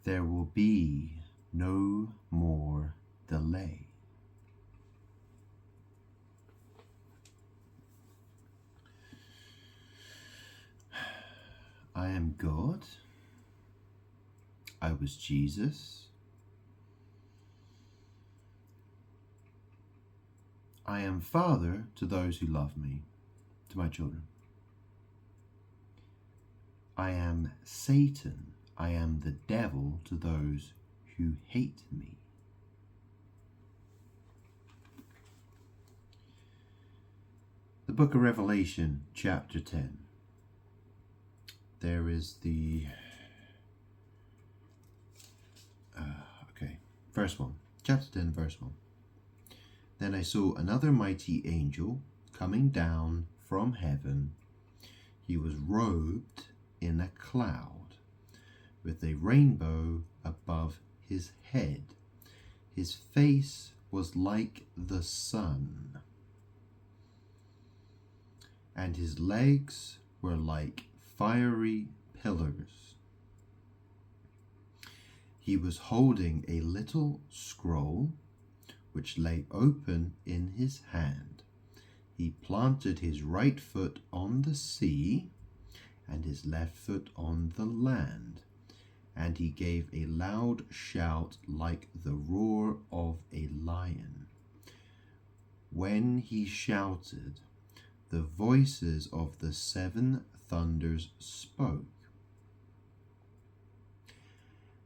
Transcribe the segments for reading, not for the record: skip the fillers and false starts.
there will be no more delay. I am God. I was Jesus. I am Father to those who love me, to my children. I am Satan. I am the devil to those who hate me. The book of Revelation, chapter 10. There is the verse 1. Chapter 10, verse 1. Then I saw another mighty angel coming down from heaven. He was robed in a cloud, with a rainbow above his head. His face was like the sun, and his legs were like fiery pillars. He was holding a little scroll, which lay open in his hand. He planted his right foot on the sea, and his left foot on the land. And he gave a loud shout like the roar of a lion. When he shouted, the voices of the seven thunders spoke.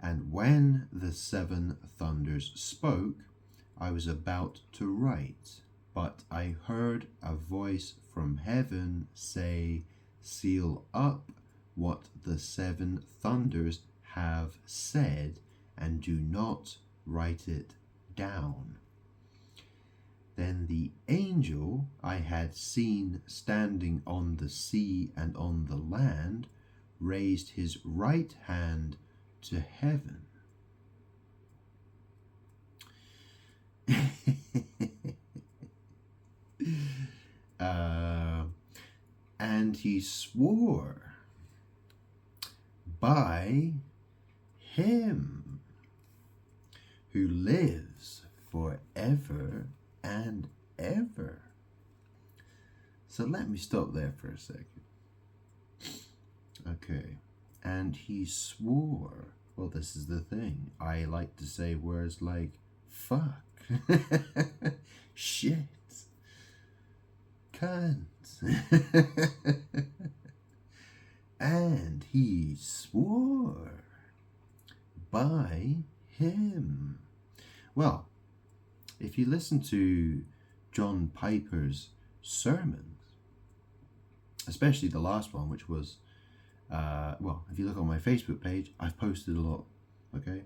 And when the seven thunders spoke, I was about to write, but I heard a voice from heaven say, "Seal up what the seven thunders have said, and do not write it down." Then the angel I had seen standing on the sea and on the land raised his right hand to heaven. And he swore by him who lives forever and ever. So let me stop there for a second. Okay. And he swore. Well, this is the thing. I like to say words like fuck, shit, cunt. And he swore by him. Well, if you listen to John Piper's sermons, especially the last one, which was, if you look on my Facebook page, I've posted a lot, okay?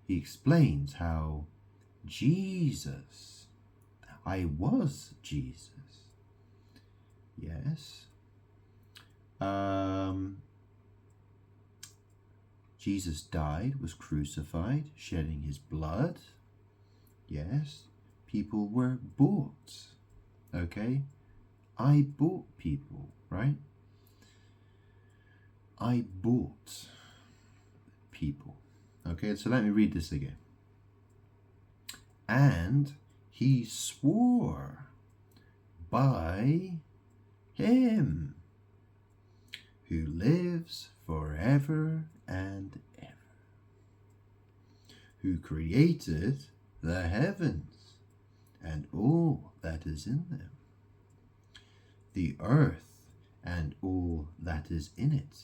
He explains how Jesus, I was Jesus, yes. Jesus died, was crucified, shedding his blood, yes. People were bought, okay? I bought people, right? I bought people. Okay, so let me read this again. And he swore by him who lives forever and ever, who created the heavens and all that is in them, the earth and all that is in it,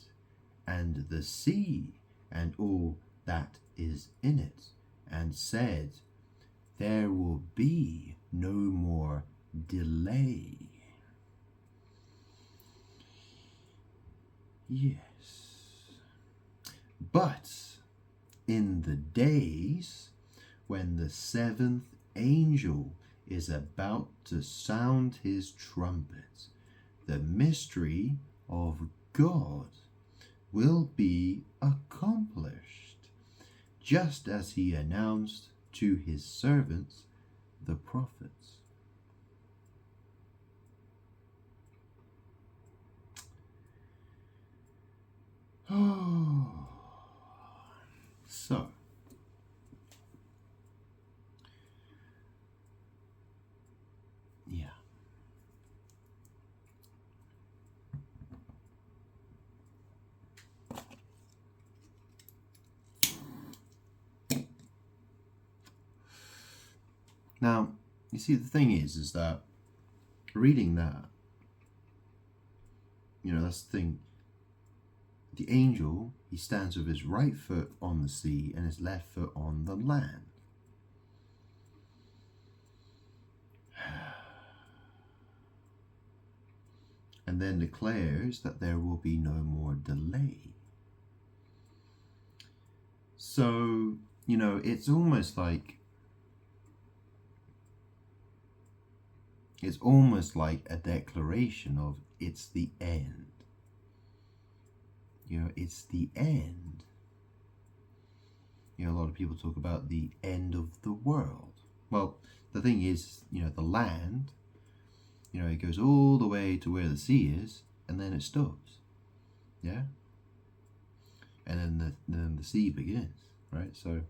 and the sea and all that is in it, and said, "There will be no more delay." Yes. But in the days when the seventh angel is about to sound his trumpet, the mystery of God will be accomplished, just as he announced to his servants, the prophets. Oh, Now, you see, the thing is that reading that, that's the thing. The angel, he stands with his right foot on the sea and his left foot on the land. And then declares that there will be no more delay. So, it's almost like a declaration of it's the end. It's the end. A lot of people talk about the end of the world. Well, the thing is, the land, it goes all the way to where the sea is, and then it stops. Yeah? And then the sea begins, right? So,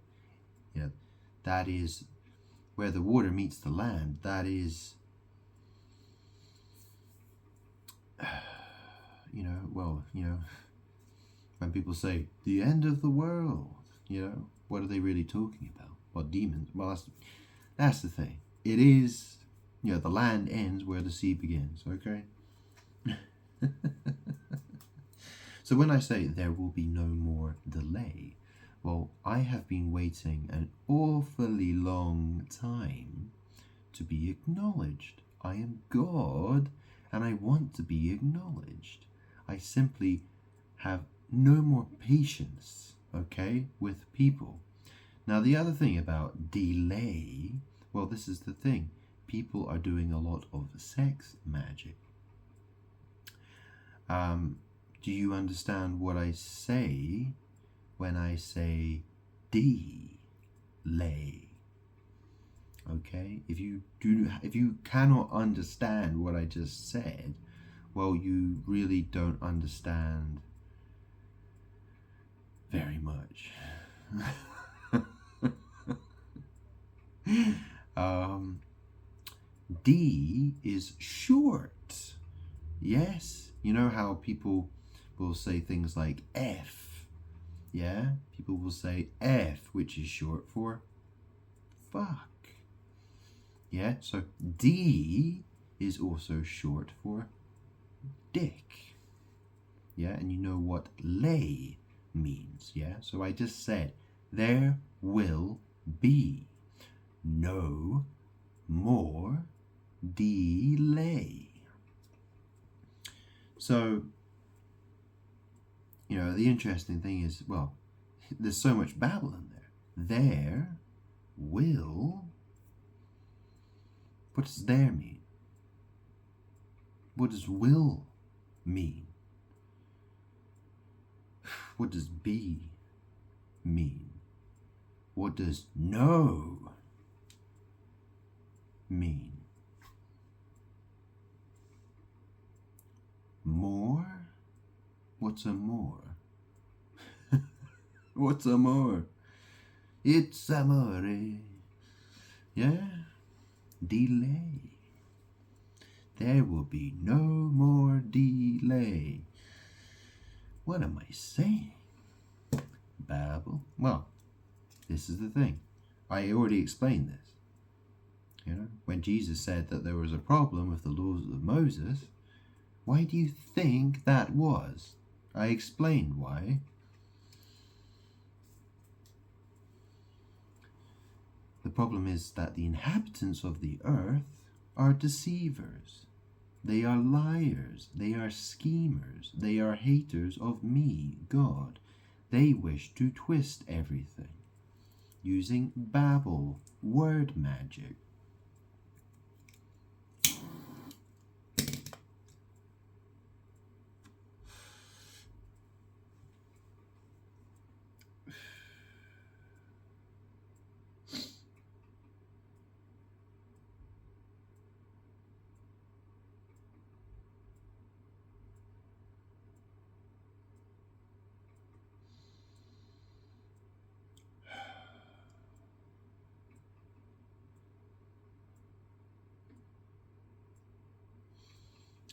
that is where the water meets the land. That is, when people say the end of the world, what are they really talking about? Well, demons. Well, that's the thing. It is, the land ends where the sea begins, okay? So when I say there will be no more delay, well, I have been waiting an awfully long time to be acknowledged. I am God, and I want to be acknowledged. I simply have no more patience, okay, with people. Now, the other thing about delay, well, this is the thing. People are doing a lot of sex magic. Do you understand what I say when I say delay? Okay, if you cannot understand what I just said, well, you really don't understand very much. D is short. Yes, you know how people will say things like F. Yeah, people will say F, which is short for fuck. Yeah, so D is also short for dick. Yeah, and you know what lay means. Yeah, so I just said there will be no more delay. So, the interesting thing is, well, there's so much babble in there. There will. What does there mean? What does will mean? What does be mean? What does no mean? More? What's a more? What's a more? It's amore. Yeah? Delay. There will be no more delay. What am I saying? Babble. Well, this is the thing. I already explained this. When Jesus said that there was a problem with the laws of Moses, why do you think that was? I explained why. The problem is that the inhabitants of the earth are deceivers. They are liars. They are schemers. They are haters of me, God. They wish to twist everything using babble, word magic.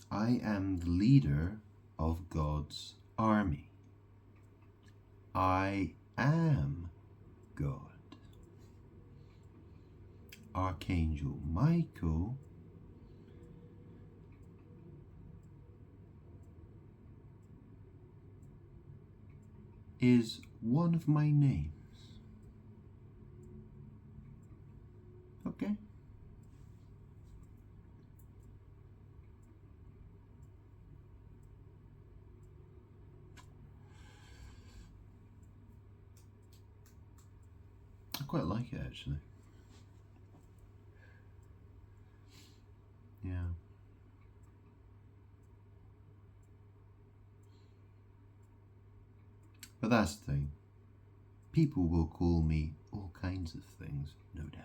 I am the leader of God's army. I am God. Archangel Michael is one of my names. Okay? I quite like it actually. Yeah. But that's the thing. People will call me all kinds of things, no doubt.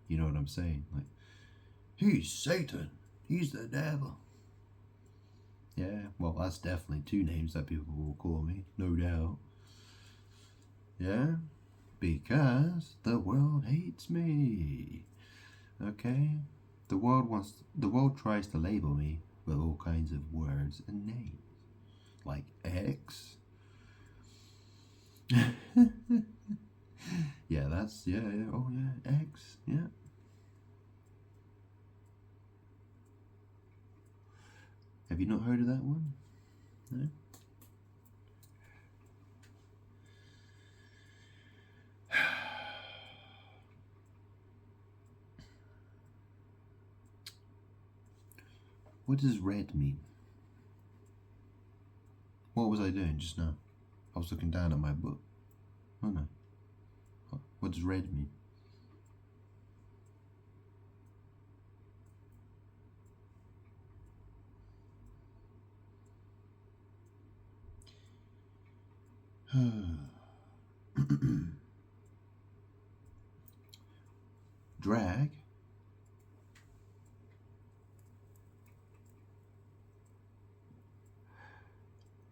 You know what I'm saying? Like, he's Satan. He's the devil. Yeah, well, that's definitely two names that people will call me, no doubt. Yeah, because the world hates me. Okay? The world tries to label me with all kinds of words and names. Like X. Yeah, that's, yeah, oh yeah, X, yeah. Have you not heard of that one? No? What does red mean? What was I doing just now? I was looking down at my book. Oh no. What does red mean? Drag.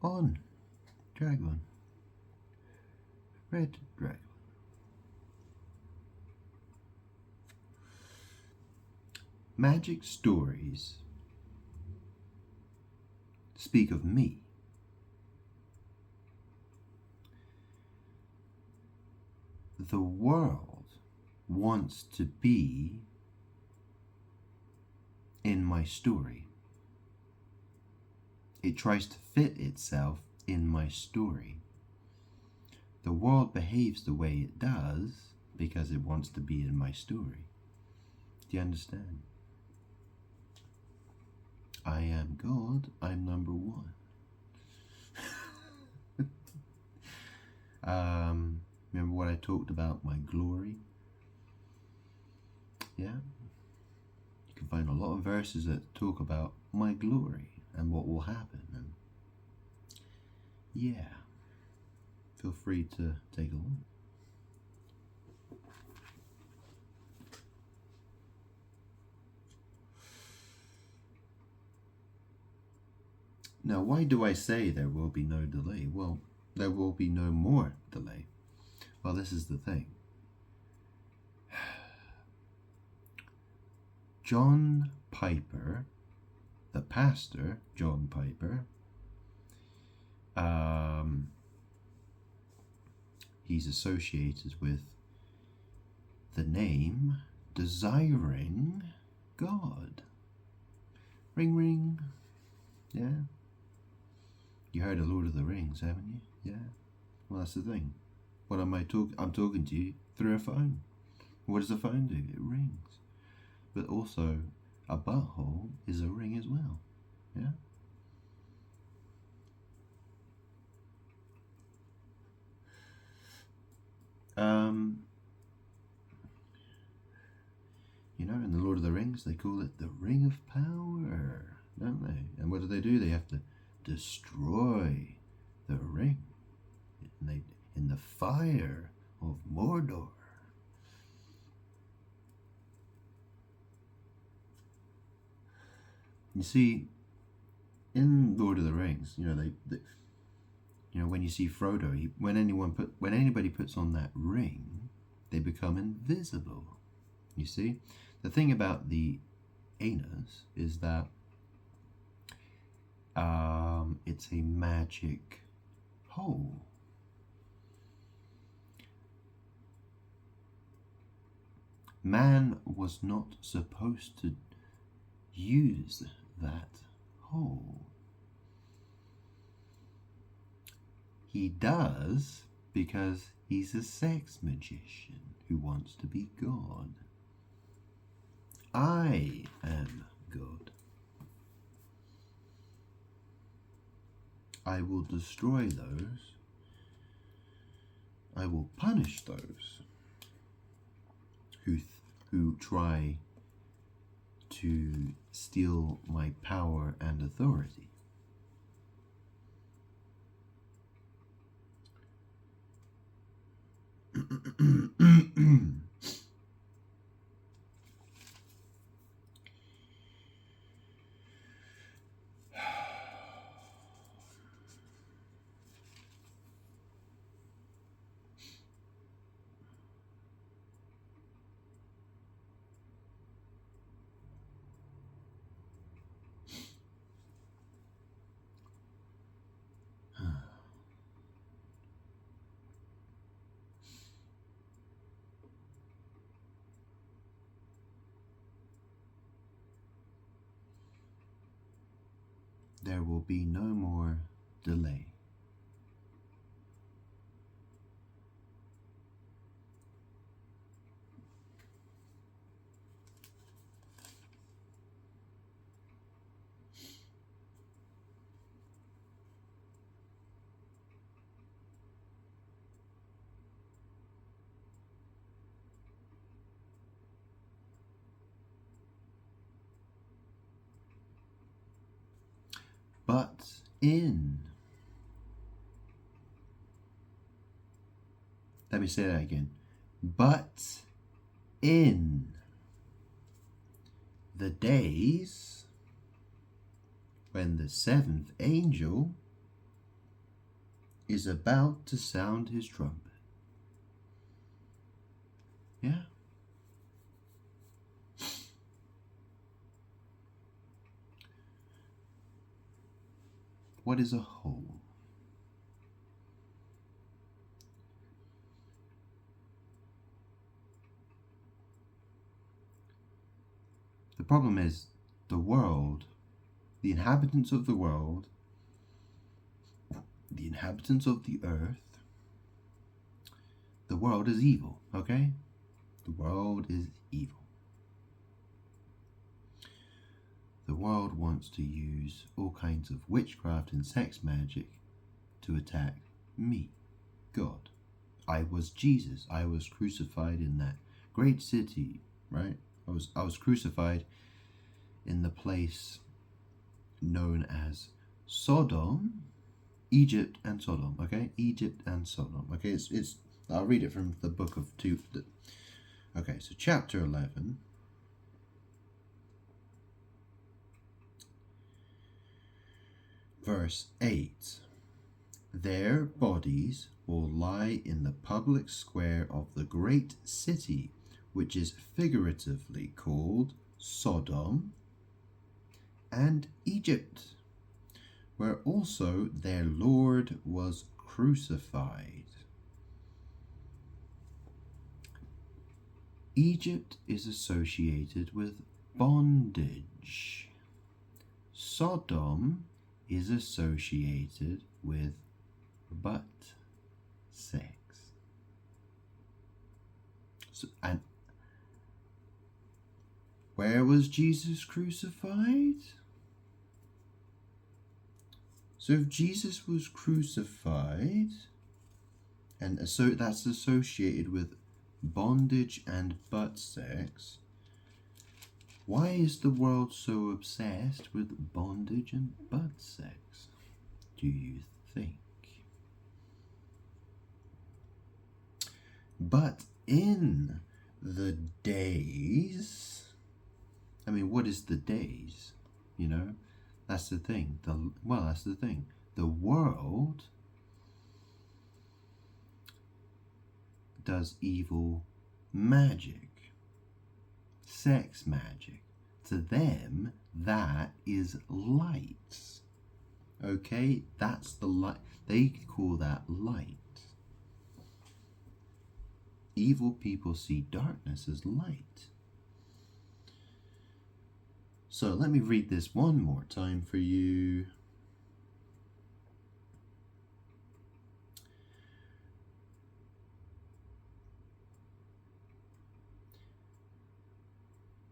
On. Drag on. Red dragon. Magic stories speak of me. The world wants to be in my story. It tries to fit itself in my story. The world behaves the way it does because it wants to be in my story. Do you understand? I am God, I'm number one. Remember what I talked about, my glory? Yeah? You can find a lot of verses that talk about my glory and what will happen. And yeah, feel free to take a look. Now, why do I say there will be no delay? Well, there will be no more delay. Well, this is the thing. John Piper, the pastor, John Piper, he's associated with the name Desiring God. Ring, ring. Yeah. You heard of Lord of the Rings, haven't you? Yeah. Well, that's the thing. What am I talking? I'm talking to you through a phone. What does a phone do? It rings. But also, a butthole is a ring as well. Yeah. You know, in the Lord of the Rings, they call it the Ring of Power, don't they? And what do? They have to destroy the ring in the fire of Mordor. You see, in Lord of the Rings, you know, you know, when you see Frodo, when anybody puts on that ring, they become invisible. You see, the thing about the anus is that it's a magic hole. Man was not supposed to use that hole. He does because he's a sex magician who wants to be God. I am God. I will destroy those. I will punish those who try to steal my power and authority. There will be no more delay. But let me say that again. But in the days when the seventh angel is about to sound his trumpet. Yeah? What is a hole? The problem is the world, the inhabitants of the world, the inhabitants of the earth, the world is evil, okay? The world is evil. The world wants to use all kinds of witchcraft and sex magic to attack me, God. I was Jesus. I was crucified in that great city, right? I was crucified in the place known as Sodom, Egypt and Sodom, okay? Egypt and Sodom, okay? It's I'll read it from the book of two. Okay, so chapter 11. Verse 8. Their bodies will lie in the public square of the great city, which is figuratively called Sodom and Egypt, where also their Lord was crucified. Egypt is associated with bondage. Sodom is associated with butt sex. So, and where was Jesus crucified? So if Jesus was crucified, and so that's associated with bondage and butt sex, why is the world so obsessed with bondage and butt sex, do you think? But in the days, I mean, what is the days? You know, that's the thing. That's the thing. The world does evil magic, sex magic. To them, that is light. Okay, that's the light. They call that light. evil people see darkness as light. So let me read this one more time for you.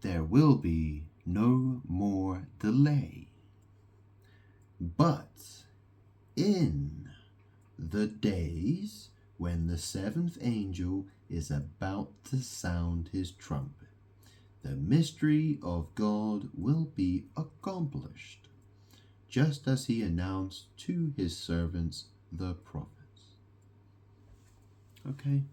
There will be no more delay, but in the days when the seventh angel is about to sound his trumpet, the mystery of God will be accomplished, just as he announced to his servants the prophets. Okay.